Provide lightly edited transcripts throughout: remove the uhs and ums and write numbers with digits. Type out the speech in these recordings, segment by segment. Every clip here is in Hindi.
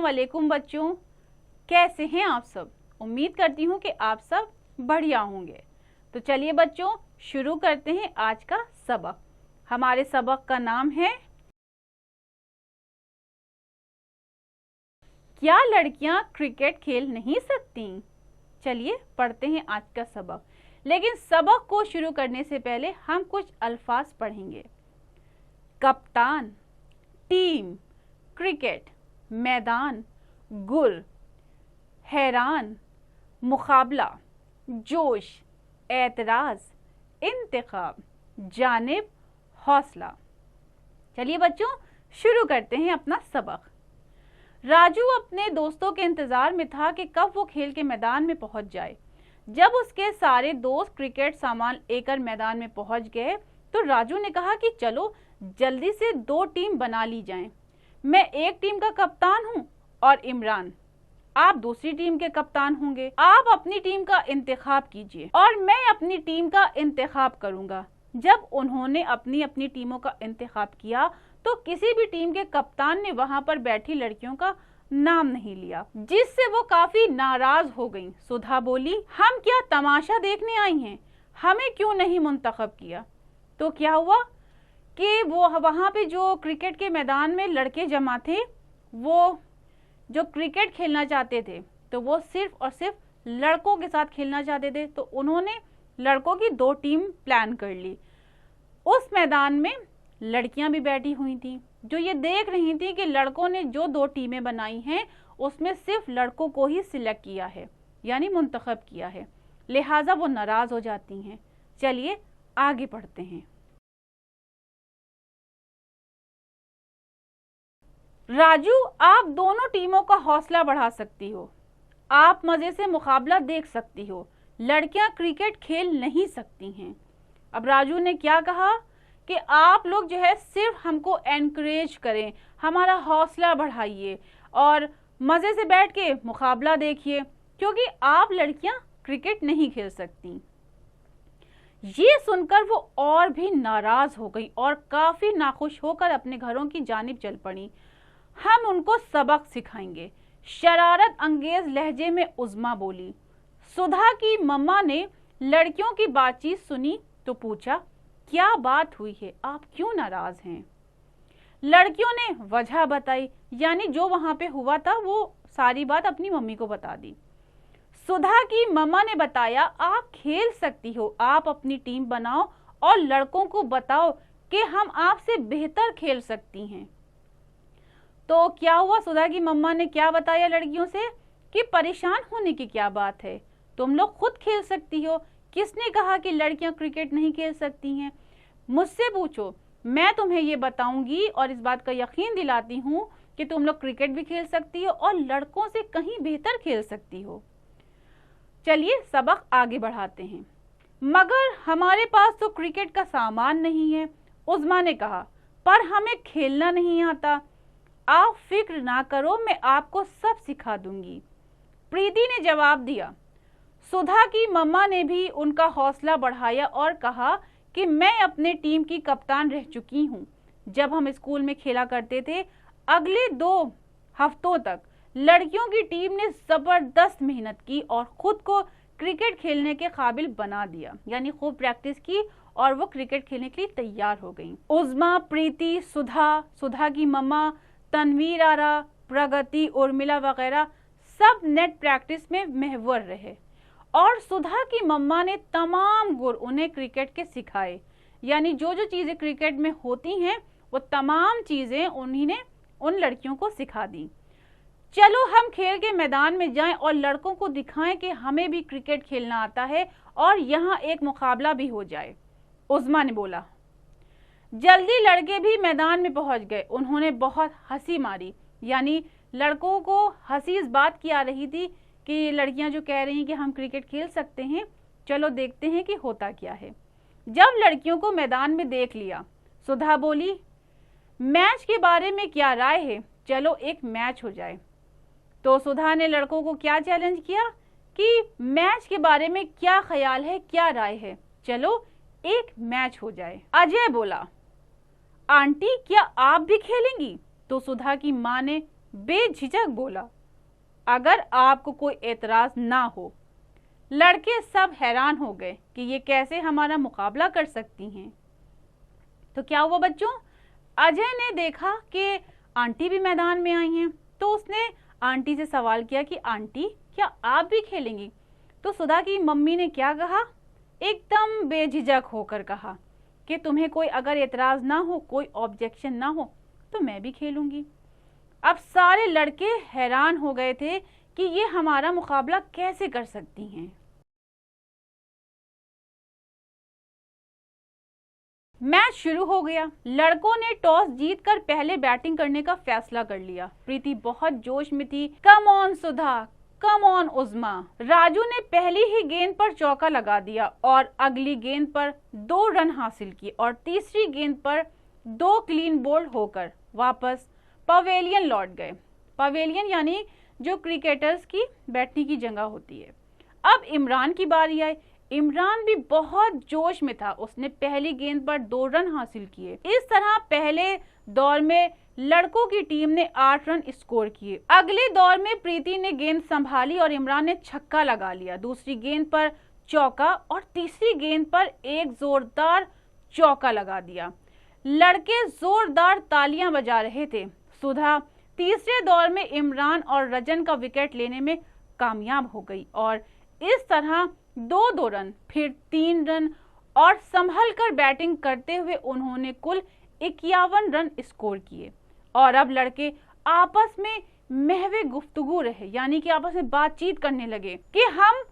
वालेकुम बच्चों, कैसे हैं आप सब। उम्मीद करती हूँ कि आप सब बढ़िया होंगे। तो चलिए बच्चों, शुरू करते हैं आज का सबक। हमारे सबक का नाम है क्या लड़कियां क्रिकेट खेल नहीं सकती। चलिए पढ़ते हैं आज का सबक। लेकिन सबक को शुरू करने से पहले हम कुछ अल्फाज पढ़ेंगे। कप्तान, टीम, क्रिकेट, मैदान, गुल, हैरान, मुकाबला, जोश, एतराज, इंतखाब, जानिब, हौसला। चलिए बच्चों, शुरू करते हैं अपना सबक। राजू अपने दोस्तों के इंतजार में था कि कब वो खेल के मैदान में पहुंच जाए। जब उसके सारे दोस्त क्रिकेट सामान लेकर मैदान में पहुंच गए तो राजू ने कहा कि चलो जल्दी से 2 टीम बना ली जाएं। मैं एक टीम का कप्तान हूं और इमरान, आप दूसरी टीम के कप्तान होंगे। आप अपनी टीम का इंतखाब कीजिए और मैं अपनी टीम का इंतखाब करूंगा। जब उन्होंने अपनी अपनी टीमों का इंतखाब किया तो किसी भी टीम के कप्तान ने वहां पर बैठी लड़कियों का नाम नहीं लिया, जिससे वो काफी नाराज हो गईं। सुधा बोली, हम क्या तमाशा देखने आई हैं, हमें क्यों नहीं मुंतखब किया। तो क्या हुआ कि वो वहां पे जो क्रिकेट के मैदान में लड़के जमा थे, वो जो क्रिकेट खेलना चाहते थे तो वो सिर्फ और सिर्फ लड़कों के साथ खेलना चाहते थे। तो उन्होंने लड़कों की 2 टीम प्लान कर ली। उस मैदान में लड़कियां भी बैठी हुई थी जो ये देख रही थी कि लड़कों ने जो 2 टीमें बनाई हैं उसमें सिर्फ लड़कों को ही सिलेक्ट किया है, यानी मुंतखब किया है, लिहाजा वो नाराज हो जाती हैं। चलिए आगे पढ़ते हैं। राजू, आप दोनों टीमों का हौसला बढ़ा सकती हो, आप मजे से मुकाबला देख सकती हो। लड़कियां क्रिकेट खेल नहीं सकती हैं। अब राजू ने क्या कहा कि आप लोग जो है सिर्फ हमको एनकरेज करें, हमारा हौसला बढ़ाइए और मजे से बैठ के मुकाबला देखिए, क्योंकि आप लड़कियां क्रिकेट नहीं खेल सकती। ये सुनकर वो और भी नाराज हो गई और काफी नाखुश होकर अपने घरों की जानिब चल पड़ी। हम उनको सबक सिखाएंगे, शरारत अंगेज लहजे में उज़्मा बोली। सुधा की मम्मा ने लड़कियों की बातचीत सुनी तो पूछा, क्या बात हुई है, आप क्यों नाराज हैं। लड़कियों ने वजह बताई, यानी जो वहां पे हुआ था वो सारी बात अपनी मम्मी को बता दी। सुधा की मम्मा ने बताया, आप खेल सकती हो, आप अपनी टीम बनाओ और लड़कों को बताओ कि हम आपसे बेहतर खेल सकती हैं। तो क्या हुआ, सुधा की मम्मा ने क्या बताया लड़कियों से कि परेशान होने की क्या बात है, तुम लोग खुद खेल सकती हो। किसने कहा कि लड़कियां क्रिकेट नहीं खेल सकती हैं? मुझसे पूछो, मैं तुम्हें ये बताऊंगी और इस बात का यकीन दिलाती हूँ कि तुम लोग क्रिकेट भी खेल सकती हो और लड़कों से कहीं बेहतर खेल सकती हो। चलिए सबक आगे बढ़ाते हैं। मगर हमारे पास तो क्रिकेट का सामान नहीं है, उज़्मा ने कहा, पर हमें खेलना नहीं आता। आप फिक्र ना करो, मैं आपको सब सिखा दूंगी, प्रीति ने जवाब दिया। सुधा की मम्मा ने भी उनका हौसला बढ़ाया और कहा कि मैं अपने टीम की कप्तान रह चुकी हूँ। जब हम स्कूल में खेला करते थे, अगले 2 हफ्तों तक लड़कियों की टीम ने जबरदस्त मेहनत की और खुद को क्रिकेट खेलने के काबिल बना दिया, यानी खूब प्रैक्टिस की और वो क्रिकेट खेलने के लिए तैयार हो गई। उज़्मा, प्रीति, सुधा की मम्मा, तनवीर आरा, प्रगति, उर्मिला वगैरह सब नेट प्रैक्टिस में महवर रहे और सुधा की मम्मा ने तमाम गुर उन्हें क्रिकेट के सिखाए, यानी जो जो चीजें क्रिकेट में होती हैं वो तमाम चीजें उन्हीं ने उन लड़कियों को सिखा दी। चलो हम खेल के मैदान में जाएं और लड़कों को दिखाएं कि हमें भी क्रिकेट खेलना आता है और यहाँ एक मुकाबला भी हो जाए, उज़्मा ने बोला। जल्दी लड़के भी मैदान में पहुंच गए। उन्होंने बहुत हंसी मारी, यानी लड़कों को हंसी इस बात की आ रही थी कि लड़कियां जो कह रही हैं कि हम क्रिकेट खेल सकते हैं, चलो देखते हैं कि होता क्या है। जब लड़कियों को मैदान में देख लिया, सुधा बोली, मैच के बारे में क्या राय है, चलो एक मैच हो जाए। तो सुधा ने लड़कों को क्या चैलेंज किया कि मैच के बारे में क्या ख्याल है, क्या राय है, चलो एक मैच हो जाए। अजय बोला, आंटी क्या आप भी खेलेंगी? तो सुधा की माँ ने बेझिझक बोला, अगर आपको कोई एतराज ना हो। लड़के सब हैरान हो गए कि ये कैसे हमारा मुकाबला कर सकती हैं। तो क्या हुआ बच्चों, अजय ने देखा कि आंटी भी मैदान में आई हैं, तो उसने आंटी से सवाल किया कि आंटी क्या आप भी खेलेंगी? तो सुधा की मम्मी ने क्या कहा, एकदम बेझिझक होकर कहा कि तुम्हें कोई अगर एतराज ना हो, कोई ऑब्जेक्शन ना हो, तो मैं भी खेलूंगी। अब सारे लड़के हैरान हो गए थे कि ये हमारा मुकाबला कैसे कर सकती हैं। मैच शुरू हो गया। लड़कों ने टॉस जीतकर पहले बैटिंग करने का फैसला कर लिया। प्रीति बहुत जोश में थी। Come on Sudha, come on Uzma. Raju ने पहली ही गेंद पर चौका लगा दिया और अगली गेंद पर 2 रन हासिल किए और तीसरी गेंद पर 2 क्लीन बोल्ड होकर वापस पवेलियन लौट गए। पवेलियन यानी जो क्रिकेटर्स की बैठने की जगह होती है। अब इमरान की बारी आई। इमरान भी बहुत जोश में था। उसने पहली गेंद पर 2 रन हासिल किए। इस तरह पहले दौर में लड़कों की टीम ने 8 रन स्कोर किए। अगले दौर में प्रीति ने गेंद संभाली और इमरान ने छक्का लगा लिया। दूसरी गेंद पर चौका और तीसरी गेंद पर एक जोरदार चौका लगा दिया। लड़के जोरदार तालियां बजा रहे थे। सुधा तीसरे दौर में इमरान और रजन का विकेट लेने में कामयाब हो गई और इस तरह 2-2 रन, फिर 3 रन और संभल कर बैटिंग करते हुए उन्होंने कुल 51 रन स्कोर किए। और अब लड़के आपस में महवे गुफ्तगू रहे, यानी कि आपस में बातचीत करने लगे कि हम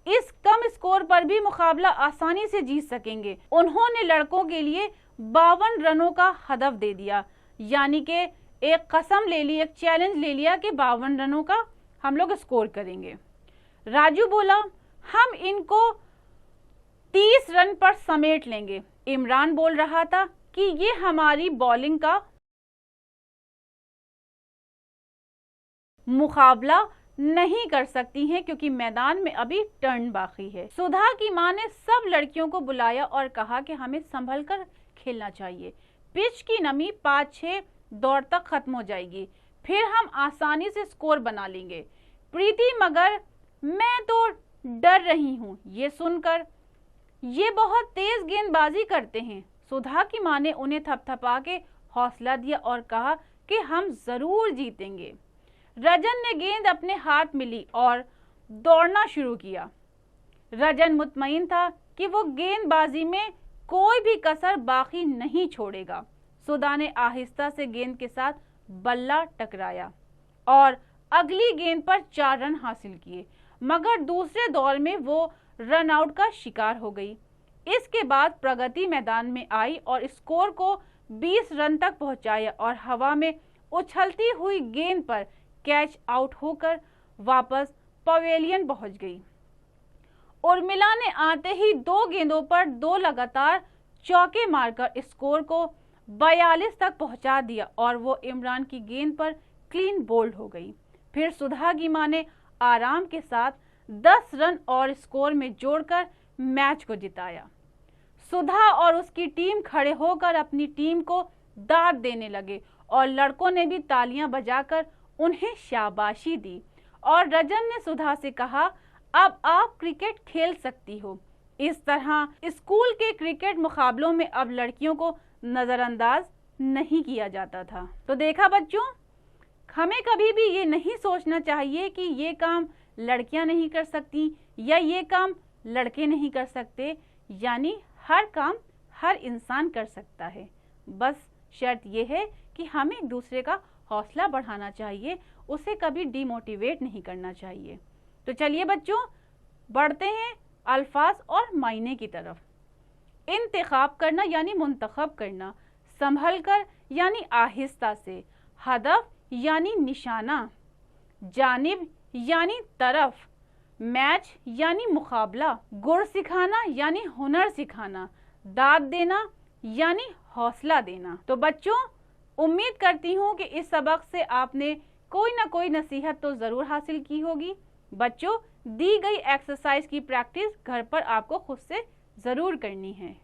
इस कम स्कोर पर भी मुकाबला आसानी से जीत सकेंगे। उन्होंने लड़कों के लिए 52 रनों का हदफ दे दिया, यानी कि एक कसम ले ली, एक चैलेंज ले लिया कि 52 रनों का हम लोग स्कोर करेंगे। राजू बोला, हम इनको 30 रन पर समेट लेंगे। इमरान बोल रहा था कि ये हमारी बॉलिंग का मुकाबला नहीं कर सकती हैं क्योंकि मैदान में अभी टर्न बाकी है। सुधा की मां ने सब लड़कियों को बुलाया और कहा कि हमें संभल कर खेलना चाहिए। पिच की नमी 5-6 दौर तक खत्म हो जाएगी, फिर हम आसानी से स्कोर बना लेंगे। प्रीति, मगर मैं तो डर रही हूँ ये सुनकर, ये बहुत तेज गेंदबाजी करते हैं। सुधा की मां ने उन्हें थपथपा के हौसला दिया और कहा कि हम जरूर जीतेंगे। रजन ने गेंद अपने हाथ में ली और दौड़ना शुरू किया। रजन मुतमईन था कि वो गेंदबाजी में कोई भी कसर बाकी नहीं छोड़ेगा। सुधा ने आहिस्ता से गेंद के साथ बल्ला टकराया और अगली गेंद पर 4 रन हासिल किए, मगर दूसरे दौर में वो रन आउट का शिकार हो गई। इसके बाद प्रगति मैदान में आई और स्कोर को 20 रन तक पहुंचाया और हवा में उछलती हुई गेंद पर कैच आउट होकर वापस पवेलियन पहुंच गई। उर्मिला ने आते ही 2 गेंदों पर 2 लगातार चौके मारकर स्कोर को 42 तक पहुंचा दिया और वो इमरान की गेंद पर क्लीन बोल्ड हो गई। फिर सुधा की मां ने आराम के साथ 10 रन और स्कोर में जोड़कर मैच को जिताया। सुधा और उसकी टीम खड़े होकर अपनी टीम को दाद देने लगे और लड़कों ने भी तालियां बजाकर उन्हें शाबाशी दी। और रजन ने सुधा से कहा, अब आप क्रिकेट खेल सकती हो। इस तरह स्कूल के क्रिकेट मुकाबलों में अब लड़कियों को नजरअंदाज नहीं किया जाता था। तो देखा बच्चों, हमें कभी भी ये नहीं सोचना चाहिए कि ये काम लड़कियां नहीं कर सकती या ये काम लड़के नहीं कर सकते, यानी हर काम हर इंसान कर सकता है। बस शर्त यह है कि हमें एक दूसरे का हौसला बढ़ाना चाहिए, उसे कभी डिमोटिवेट नहीं करना चाहिए। तो चलिए बच्चों, बढ़ते हैं अल्फाज और मायने की तरफ। इंतखाब करना यानी मुंतखब करना, संभल कर यानी आहिस्ता से, हदफ यानी निशाना, जानिब यानी तरफ, मैच यानी मुकाबला, गुर सिखाना यानी हुनर सिखाना, दाद देना यानी हौसला देना। तो बच्चों, उम्मीद करती हूँ कि इस सबक से आपने कोई ना कोई नसीहत तो ज़रूर हासिल की होगी। बच्चों, दी गई एक्सरसाइज की प्रैक्टिस घर पर आपको खुद से ज़रूर करनी है।